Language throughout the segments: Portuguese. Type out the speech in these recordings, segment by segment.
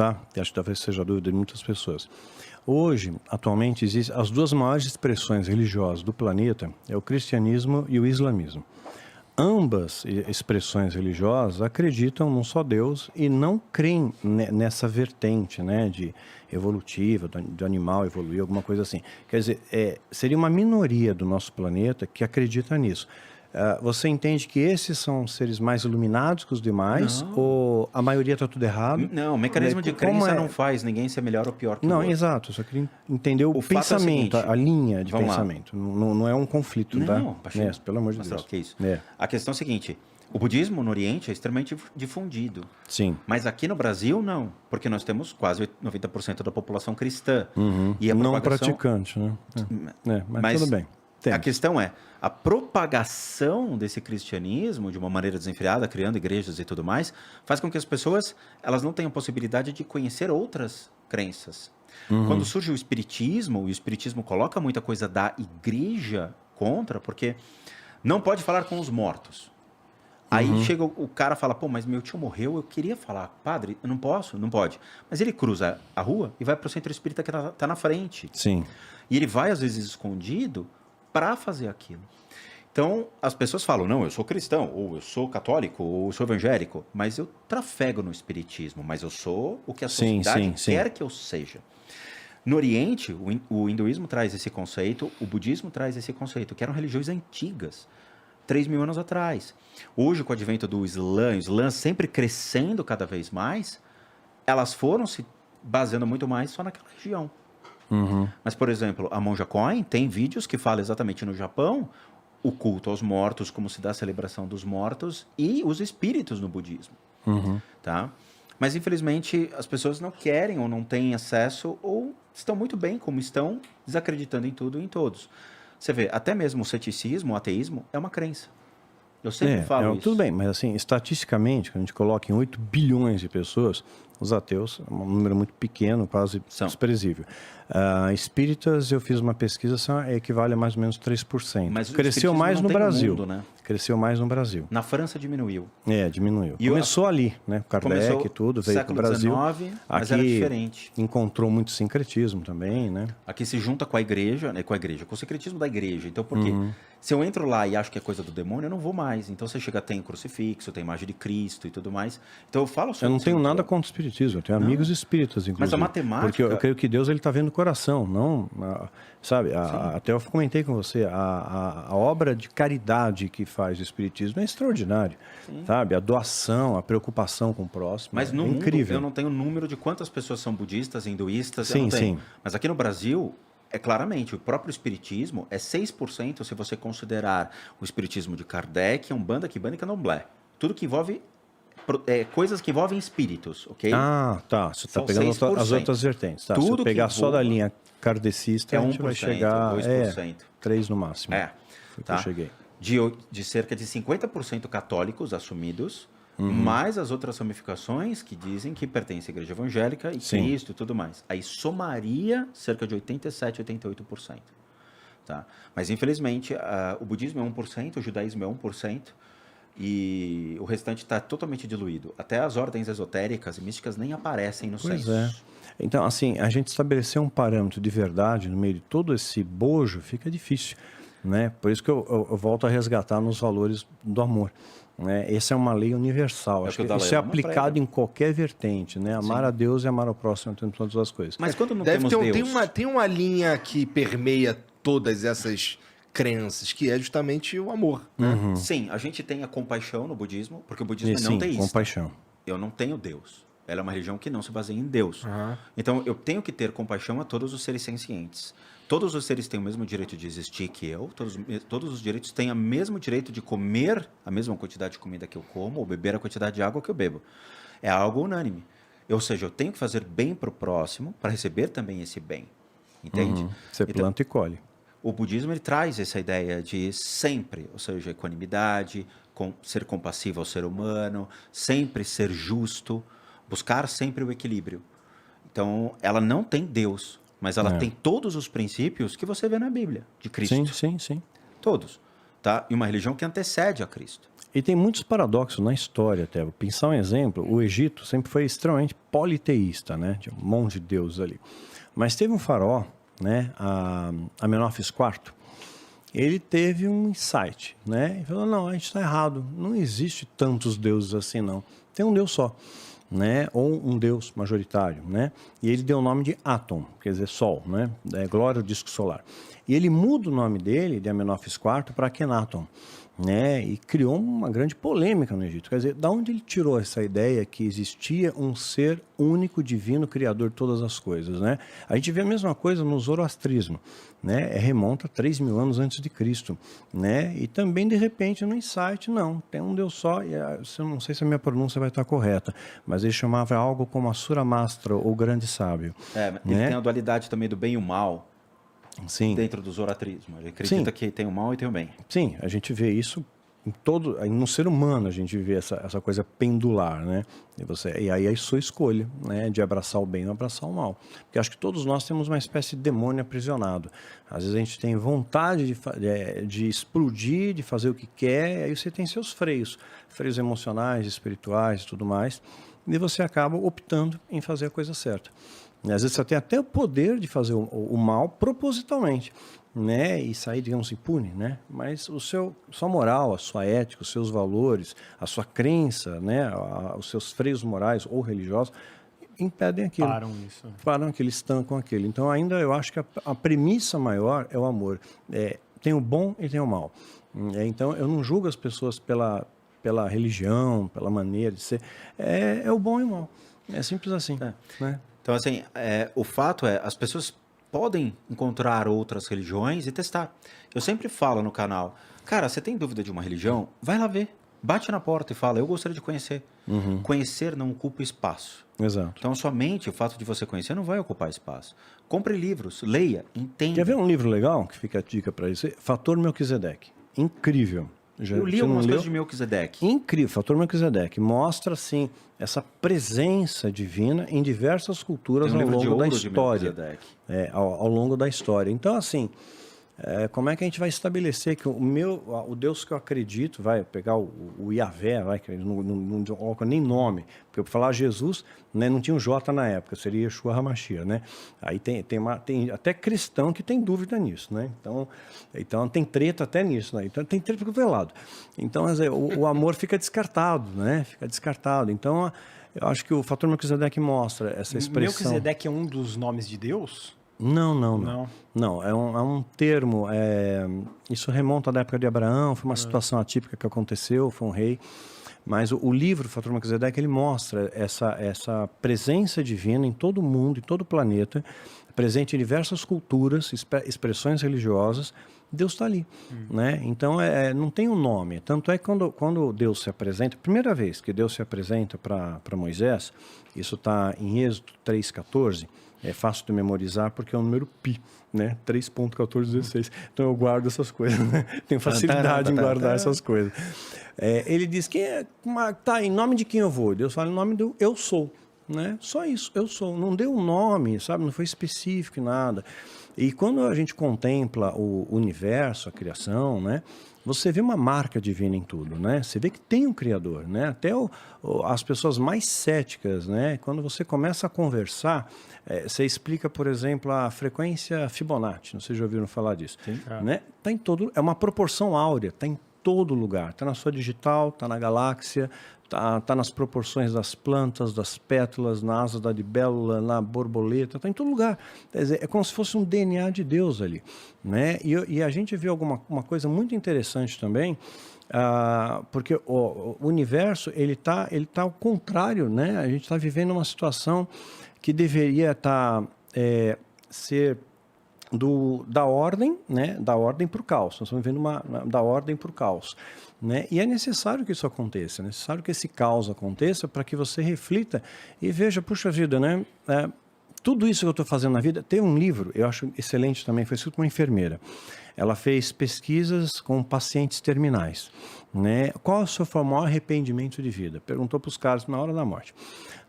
tá? E acho que talvez seja a dúvida de muitas pessoas. Hoje, atualmente, existem as duas maiores expressões religiosas do planeta, é o cristianismo e o islamismo. Ambas expressões religiosas acreditam num só Deus e não creem nessa vertente, né, de evolutiva, do animal evoluir, alguma coisa assim. Quer dizer, seria uma minoria do nosso planeta que acredita nisso. Você entende que esses são seres mais iluminados que os demais? Não. Ou a maioria está tudo errado? Não, o mecanismo de crença não faz ninguém ser melhor ou pior que o outro. Não, exato. Eu só queria entender o fato é o pensamento, seguinte, a linha de vamos lá. pensamento. Não é um conflito, Não, tá? Paixão. Pelo amor de Marcelo, Deus. que isso? É. A questão é a seguinte, o budismo no Oriente é extremamente difundido. Sim. Mas aqui no Brasil, não. Porque nós temos quase 90% da população cristã. Uhum. E a não propagação... praticante, né? Mas tudo bem. A questão é, a propagação desse cristianismo, de uma maneira desenfreada, criando igrejas e tudo mais, faz com que as pessoas elas não tenham possibilidade de conhecer outras crenças. Quando surge o espiritismo, e o espiritismo coloca muita coisa da igreja contra, porque não pode falar com os mortos. Aí chega o cara e fala, pô, mas meu tio morreu, eu queria falar, padre, eu não posso? Não pode. Mas ele cruza a rua e vai para o centro espírita que está na frente. Sim. E ele vai, às vezes, escondido para fazer aquilo. Então, as pessoas falam, não, eu sou cristão, ou eu sou católico, ou eu sou evangélico, mas eu trafego no espiritismo, mas eu sou o que a sociedade quer que eu seja. No Oriente, o hinduísmo traz esse conceito, o budismo traz esse conceito, que eram religiões antigas, 3.000 anos atrás. Hoje, com o advento do Islã, o Islã sempre crescendo cada vez mais, elas foram se baseando muito mais só naquela região. Mas, por exemplo, a Monja Coen tem vídeos que falam exatamente no Japão o culto aos mortos, como se dá a celebração dos mortos e os espíritos no budismo. Tá? Mas, infelizmente, as pessoas não querem ou não têm acesso ou estão muito bem como estão, desacreditando em tudo e em todos. Você vê, até mesmo o ceticismo, o ateísmo, é uma crença. Eu sempre falo isso. Tudo bem, mas assim, estatisticamente, quando a gente coloca em 8 bilhões de pessoas, os ateus, é um número muito pequeno, quase desprezível. Espíritas, eu fiz uma pesquisa, equivale a mais ou menos 3%. Mas cresceu mais no Brasil. Mundo, né? Cresceu mais no Brasil. Na França diminuiu. Diminuiu. E começou ali, né? Kardec e tudo, veio para o Brasil. XIX, mas aqui era diferente. Encontrou muito sincretismo também, né? Aqui se junta com a igreja, com o sincretismo da igreja. Então, por quê? Se eu entro lá e acho que é coisa do demônio, eu não vou mais. Então, você chega, tem crucifixo, tem imagem de Cristo e tudo mais. Então, eu falo sobre Eu não tenho nada contra o espiritismo, eu tenho amigos espíritas, inclusive. Mas a matemática... Porque eu creio que Deus está vendo o coração, não... Sabe, até eu comentei com você, a obra de caridade que faz o espiritismo é extraordinária, sabe? A doação, a preocupação com o próximo, mas no incrível. Mundo, eu não tenho número de quantas pessoas são budistas, hinduístas, sim, eu não tenho. Sim. Mas aqui no Brasil, claramente, o próprio espiritismo é 6% se você considerar o espiritismo de Kardec, Umbanda, Quimbanda e Candomblé. Tudo que envolve... coisas que envolvem espíritos, ok? Tá. Você está pegando as outras vertentes. Tá. Tudo se eu pegar só da linha kardecista, a gente vai chegar 2%. 3 no máximo. Foi que eu cheguei. De cerca de 50% católicos assumidos, mais as outras ramificações que dizem que pertencem à igreja evangélica e Cristo e tudo mais. Aí somaria cerca de 87%, 88%. Tá? Mas, infelizmente, o budismo é 1%, o judaísmo é 1%, e o restante está totalmente diluído. Até as ordens esotéricas e místicas nem aparecem no censo. Então, assim, a gente estabelecer um parâmetro de verdade no meio de todo esse bojo fica difícil, né? Por isso que eu volto a resgatar nos valores do amor. Né? Essa é uma lei universal. Acho que isso é aplicado em qualquer vertente, né? Amar a Deus e amar ao próximo em todas as coisas. Mas quando não temos Deus... Tem uma linha que permeia todas essas crenças, que é justamente o amor. Né? Sim, a gente tem a compaixão no budismo, porque o budismo é não teísta. Compaixão. Eu não tenho Deus. Ela é uma religião que não se baseia em Deus. Então, eu tenho que ter compaixão a todos os seres sencientes. Todos os seres têm o mesmo direito de existir que eu, todos os direitos têm o mesmo direito de comer a mesma quantidade de comida que eu como, ou beber a quantidade de água que eu bebo. É algo unânime. Ou seja, eu tenho que fazer bem para o próximo, para receber também esse bem. Entende? Você planta e colhe. O budismo ele traz essa ideia de sempre, ou seja, equanimidade, ser compassivo ao ser humano, sempre ser justo, buscar sempre o equilíbrio. Então, ela não tem Deus, mas ela tem todos os princípios que você vê na Bíblia, de Cristo. Sim. Todos. Tá? E uma religião que antecede a Cristo. E tem muitos paradoxos na história até. Vou pensar um exemplo, o Egito sempre foi extremamente politeísta, né? Tinha um monte de deuses ali. Mas teve um faraó, né? Amenófis IV, ele teve um insight, né? Ele falou, não, a gente está errado, não existe tantos deuses assim, não. Tem um Deus só, né? Ou um Deus majoritário, né? E ele deu o nome de Atom, quer dizer Sol, né? Glória ao disco solar. E ele muda o nome dele, de Amenófis IV, para Akhenaton, né? E criou uma grande polêmica no Egito. Quer dizer, da onde ele tirou essa ideia que existia um ser único, divino, criador de todas as coisas, né? A gente vê a mesma coisa no zoroastrismo, né? Remonta a 3.000 anos antes de Cristo, né? E também, de repente, no insight, não, tem um Deus só, e eu não sei se a minha pronúncia vai estar correta, mas ele chamava algo como Asura Mastra, ou Grande Sábio. Ele né? tem a dualidade também do bem e o mal. Sim. Dentro do zoroastrismo. Ele acredita que tem o mal e tem o bem. Sim, a gente vê isso no ser humano, a gente vê essa coisa pendular, né? E aí é a sua escolha, né? De abraçar o bem ou abraçar o mal. Porque acho que todos nós temos uma espécie de demônio aprisionado. Às vezes a gente tem vontade de explodir, de fazer o que quer, aí você tem seus freios emocionais, espirituais e tudo mais, e você acaba optando em fazer a coisa certa. E às vezes você tem até o poder de fazer o mal propositalmente, né? E sair, digamos, impune, né? Mas sua moral, a sua ética, os seus valores, a sua crença, né? Os seus freios morais ou religiosos impedem aquilo. Param aquilo, estancam aquilo. Então, ainda eu acho que a premissa maior é o amor. Tem o bom e tem o mal. Então, eu não julgo as pessoas pela religião, pela maneira de ser. É o bom e o mal. É simples assim, né? Então, assim, o fato é, as pessoas podem encontrar outras religiões e testar. Eu sempre falo no canal, cara, você tem dúvida de uma religião? Vai lá ver. Bate na porta e fala, eu gostaria de conhecer. Conhecer não ocupa espaço. Exato. Então, somente o fato de você conhecer não vai ocupar espaço. Compre livros, leia, entenda. Quer ver um livro legal, que fica a dica para isso? Fator Melquisedeque. Incrível. Eu li algumas coisas de Melquisedeque. Incrível, Fator Melquisedeque. Mostra, assim, essa presença divina em diversas culturas ao longo da história. Ao longo da história. Então, assim, como é que a gente vai estabelecer que o Deus que eu acredito, vai pegar o Yahvé, que não coloca nem nome, porque para falar Jesus, né, não tinha um J na época, seria Yeshua HaMashiach, né? Aí tem até cristão que tem dúvida nisso, né? Então tem treta até nisso, né? Então tem treta por qualquer lado. Então, o amor fica descartado, né? Fica descartado. Então, eu acho que o Fator Melquisedeque mostra essa expressão. Melquisedeque é um dos nomes de Deus? Não, é um termo, isso remonta da época de Abraão, foi uma situação atípica que aconteceu, foi um rei, mas o livro Fator Melquisedeque, ele mostra essa presença divina em todo o mundo, em todo o planeta, presente em diversas culturas, expressões religiosas. Deus está ali, né? Então, não tem um nome. Tanto é que quando Deus se apresenta, primeira vez que Deus se apresenta para Moisés, isso está em Êxodo 3,14, é fácil de memorizar porque é o número pi, né? 3.1416. Então eu guardo essas coisas, né? Tenho facilidade em guardar essas coisas. Ele diz, em nome de quem eu vou? Deus fala em nome do eu sou, né? Só isso, eu sou. Não deu um nome, sabe? Não foi específico em nada. E quando a gente contempla o universo, a criação, né? Você vê uma marca divina em tudo, né? Você vê que tem um Criador, né? Até as pessoas mais céticas, né? Quando você começa a conversar, você explica, por exemplo, a frequência Fibonacci. Não sei se já ouviram falar disso. Sim. Né? Tá em todo, é uma proporção áurea, está em todo lugar. Está na sua digital, está na galáxia, tá nas proporções das plantas, das pétalas, na asa da libélula, na borboleta, está em todo lugar. Quer dizer, é como se fosse um DNA de Deus ali, né? E a gente viu uma coisa muito interessante também, porque o universo ele tá ao contrário, né? A gente está vivendo uma situação que deveria ser da ordem, né? Da ordem para o caos. Nós estamos vivendo da ordem para o caos, né? E é necessário que isso aconteça, é necessário que esse caos aconteça para que você reflita e veja, puxa vida, né? Tudo isso que eu estou fazendo na vida. Tem um livro, eu acho excelente também, foi escrito por uma enfermeira. Ela fez pesquisas com pacientes terminais, né? Qual é o seu maior arrependimento de vida? Perguntou para os caras na hora da morte,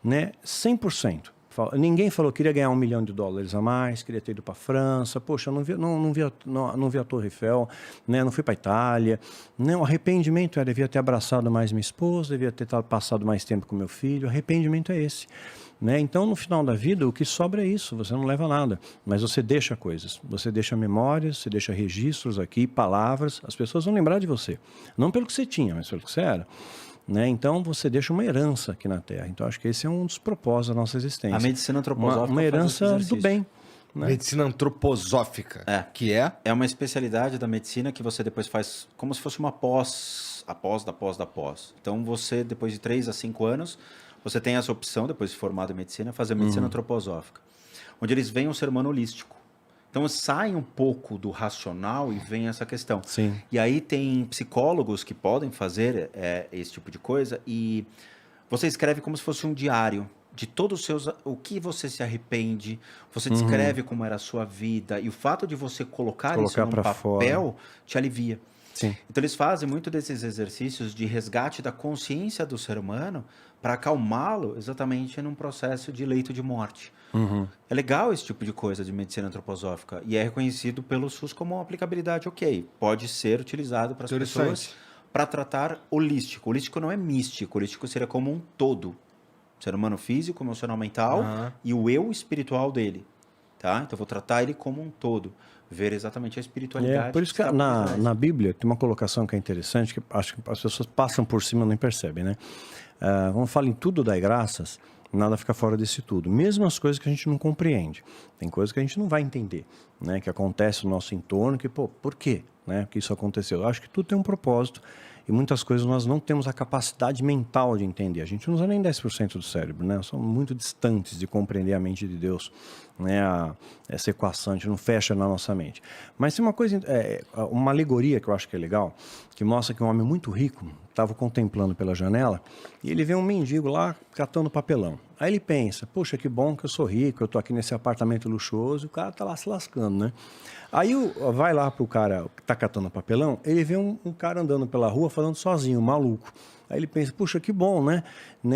né? 100% Ninguém falou que queria ganhar $1 milhão a mais, queria ter ido para a França. Poxa, eu não vi a Torre Eiffel, né? Não fui para a Itália. Né? O arrependimento é, devia ter abraçado mais minha esposa, devia ter passado mais tempo com meu filho. O arrependimento é esse. Né? Então, no final da vida, o que sobra é isso, você não leva nada, mas você deixa coisas, você deixa memórias, você deixa registros aqui, palavras, as pessoas vão lembrar de você, não pelo que você tinha, mas pelo que você era. Né? Então, você deixa uma herança aqui na Terra. Então, acho que esse é um dos propósitos da nossa existência. A medicina antroposófica uma herança do bem. Né? Medicina antroposófica, que é? É uma especialidade da medicina que você depois faz como se fosse uma pós. Então, você, depois de 3 a 5 anos... Você tem essa opção, depois de formado em medicina, fazer medicina antroposófica, onde eles veem um ser humano holístico. Então, sai um pouco do racional e vem essa questão. Sim. E aí tem psicólogos que podem fazer esse tipo de coisa e você escreve como se fosse um diário de todos os seus... O que você se arrepende, você descreve como era a sua vida e o fato de você colocar isso num papel fora. Te alivia. Sim. Então, eles fazem muito desses exercícios de resgate da consciência do ser humano para acalmá-lo exatamente num processo de leito de morte. É legal esse tipo de coisa de medicina antroposófica e é reconhecido pelo SUS como uma aplicabilidade ok. Pode ser utilizado para as pessoas para tratar holístico. Holístico não é místico, holístico seria como um todo. Ser humano físico, emocional, mental e o eu espiritual dele. Tá? Então, eu vou tratar ele como um todo. Ver exatamente a espiritualidade. Por isso que na Bíblia tem uma colocação que é interessante, que acho que as pessoas passam por cima e não percebem, né? Quando fala em tudo dai graças, nada fica fora desse tudo. Mesmo as coisas que a gente não compreende. Tem coisas que a gente não vai entender, né? Que acontece no nosso entorno, que, por quê? Né? Que isso aconteceu. Eu acho que tudo tem um propósito e muitas coisas nós não temos a capacidade mental de entender. A gente não usa nem 10% do cérebro, né? Somos muito distantes de compreender a mente de Deus, né? Essa equação, a gente não fecha na nossa mente. Mas tem uma coisa, uma alegoria que eu acho que é legal, que mostra que um homem muito rico estava contemplando pela janela e ele vê um mendigo lá catando papelão. Aí ele pensa, poxa, que bom que eu sou rico, eu estou aqui nesse apartamento luxuoso, e o cara está lá se lascando, né? Aí vai lá pro cara que está catando papelão, ele vê um cara andando pela rua falando sozinho, maluco. Aí ele pensa, puxa, que bom, né?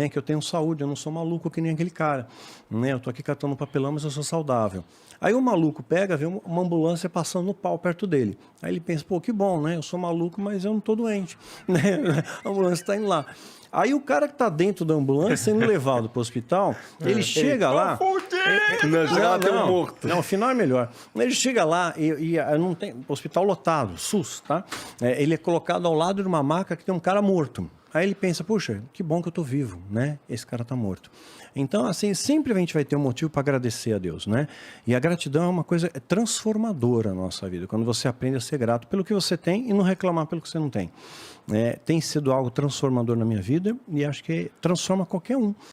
Que eu tenho saúde, eu não sou maluco que nem aquele cara. Né? Eu estou aqui catando papelão, mas eu sou saudável. Aí o maluco pega, vê uma ambulância passando no pau perto dele. Aí ele pensa, pô, que bom, né? Eu sou maluco, mas eu não estou doente. Né? A ambulância está indo lá. Aí o cara que está dentro da ambulância, sendo levado para o hospital, ele chega lá... Não, o final é melhor. Ele chega lá e não tem hospital lotado, SUS, tá? Ele é colocado ao lado de uma maca que tem um cara morto. Aí ele pensa, puxa, que bom que eu estou vivo, né? Esse cara está morto. Então, assim, sempre a gente vai ter um motivo para agradecer a Deus, né? E a gratidão é uma coisa transformadora na nossa vida, quando você aprende a ser grato pelo que você tem e não reclamar pelo que você não tem. Tem sido algo transformador na minha vida e acho que transforma qualquer um.